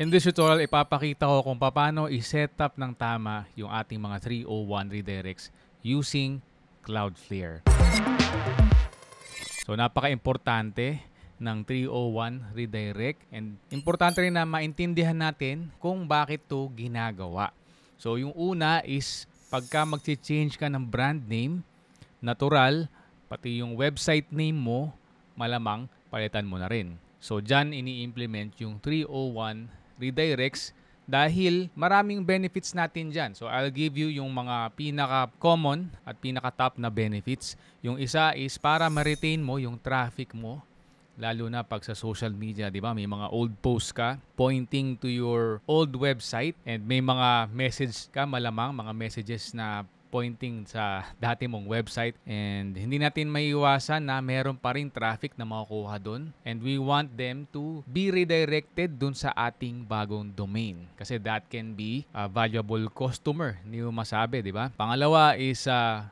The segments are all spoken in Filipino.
In this tutorial, ipapakita ko kung paano i-set up ng tama yung ating mga 301 redirects using Cloudflare. So, napaka-importante ng 301 redirect and importante rin na maintindihan natin kung bakit to ginagawa. So, yung una is pagka mag-change ka ng brand name, natural, pati yung website name mo, malamang palitan mo na rin. So, dyan ini-implement yung 301 redirects dahil maraming benefits natin dyan. So, I'll give you yung mga pinaka-common at pinaka-top na benefits. Yung isa is para ma-retain mo yung traffic mo, lalo na pag sa social media, di ba? May mga old posts ka pointing to your old website and may mga message ka, malamang mga messages na pointing sa dati mong website and hindi natin maiiwasan na meron pa rin traffic na makukuha doon and we want them to be redirected doon sa ating bagong domain kasi that can be a valuable customer, hindi mo masabi, di ba? Pangalawa is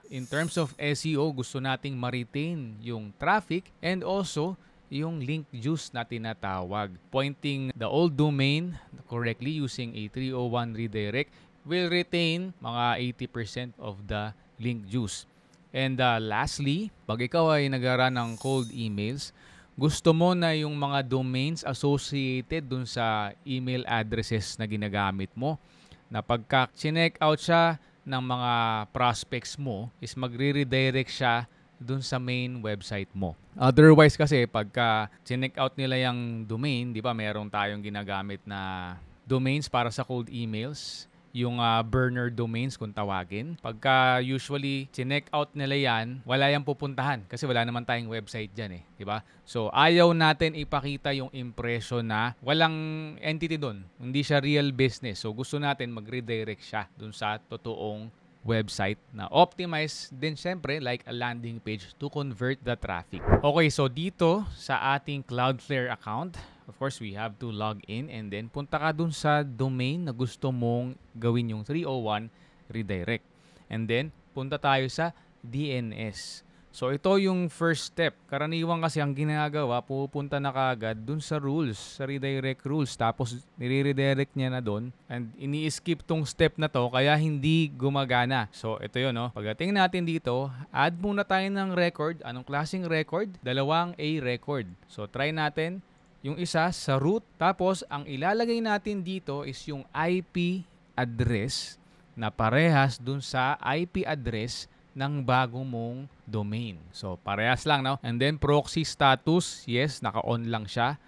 in terms of SEO, gusto nating ma-retain yung traffic and also yung link juice na tinatawag. Pointing the old domain correctly using a 301 redirect will retain mga 80% of the link juice. And lastly, pag ikaw ay nag-run ng cold emails, gusto mo na yung mga domains associated dun sa email addresses na ginagamit mo, na pagka chinek out siya ng mga prospects mo, is magre-redirect siya dun sa main website mo. Otherwise kasi, pagka chinek out nila yung domain, di ba, meron tayong ginagamit na domains para sa cold emails, yung burner domains kung tawagin. Pagka usually chinek out nila yan, wala yang pupuntahan kasi wala naman tayong website dyan eh, di ba? So ayaw natin ipakita yung impression na walang entity doon, hindi siya real business. So gusto natin mag-redirect siya dun sa totoong website na optimize din syempre like a landing page to convert the traffic. Okay, so dito sa ating Cloudflare account, of course, we have to log in and then punta ka dun sa domain na gusto mong gawin yung 301 redirect. And then, punta tayo sa DNS. So, ito yung first step. Karaniwan kasi ang ginagawa, pupunta na kaagad dun sa rules, sa redirect rules. Tapos, nire-redirect niya na dun. And ini-skip tong step na to, kaya hindi gumagana. So, ito yun, no? Pagdating natin dito, add muna tayo ng record. Anong klaseng record? Dalawang A record. So, try natin. Yung isa sa root, tapos ang ilalagay natin dito is yung IP address na parehas dun sa IP address ng bago mong domain. So, parehas lang, no? And then, proxy status, yes, naka-on lang siya.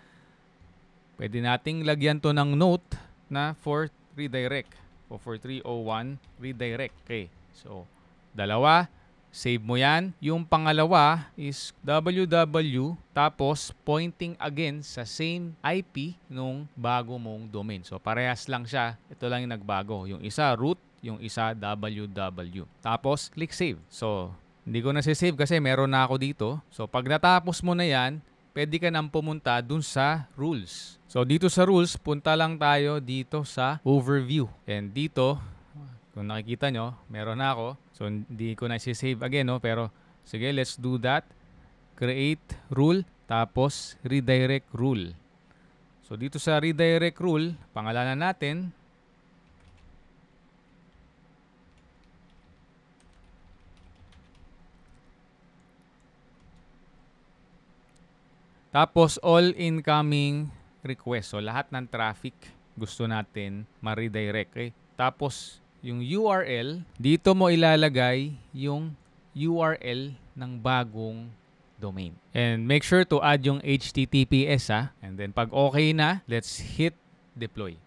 Pwede nating lagyan to ng note na for redirect o for 301 redirect. Okay, so, dalawa. Save mo yan. Yung pangalawa is www tapos pointing again sa same IP nung bago mong domain. So, parehas lang siya. Ito lang yung nagbago. Yung isa root, yung isa www. Tapos, click save. So, hindi ko na save kasi meron na ako dito. So, pag natapos mo na yan, pwede ka nang pumunta dun sa rules. So, dito sa rules, punta lang tayo dito sa overview. And dito, kung nakikita nyo, meron na ako. So, hindi ko na save again, no? Pero, sige, let's do that. Create rule, tapos redirect rule. So, dito sa redirect rule, pangalanan natin. Tapos, all incoming request. So, lahat ng traffic gusto natin ma-redirect. Okay? Tapos, yung URL, dito mo ilalagay yung URL ng bagong domain. And make sure to add yung HTTPS And then pag okay na, let's hit deploy.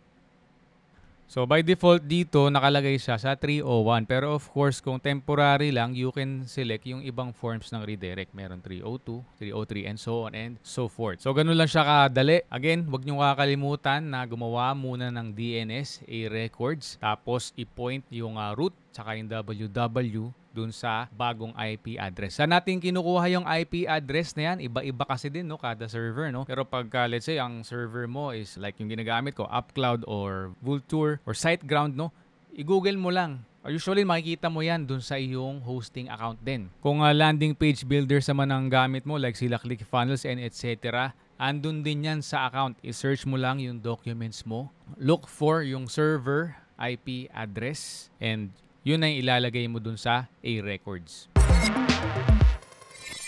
So by default dito nakalagay siya sa 301 pero of course kung temporary lang you can select yung ibang forms ng redirect. Meron 302, 303 and so on and so forth. So ganun lang siya kadali. Again, wag niyo kakalimutan na gumawa muna ng DNS A records tapos i-point yung root tsaka yung www dun sa bagong IP address. Saan natin kinukuha yung IP address na yan? Iba-iba kasi din, no? Kada server, no? Pero pagka, let's say, ang server mo is like yung ginagamit ko, UpCloud or Vultr or SiteGround, no? I-google mo lang. Usually, makikita mo yan dun sa iyong hosting account din. Kung landing page builder naman ang gamit mo, like sila ClickFunnels and etc., andun din yan sa account. I-search mo lang yung documents mo. Look for yung server IP address and yun ay ilalagay mo dun sa A-Records.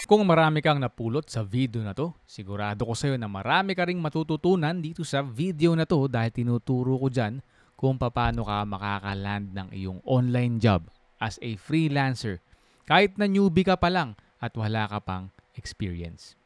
Kung marami kang napulot sa video na to, sigurado ko sa'yo na marami ka ring matututunan dito sa video na to dahil tinuturo ko dyan kung paano ka makakaland ng iyong online job as a freelancer kahit na newbie ka pa lang at wala ka pang experience.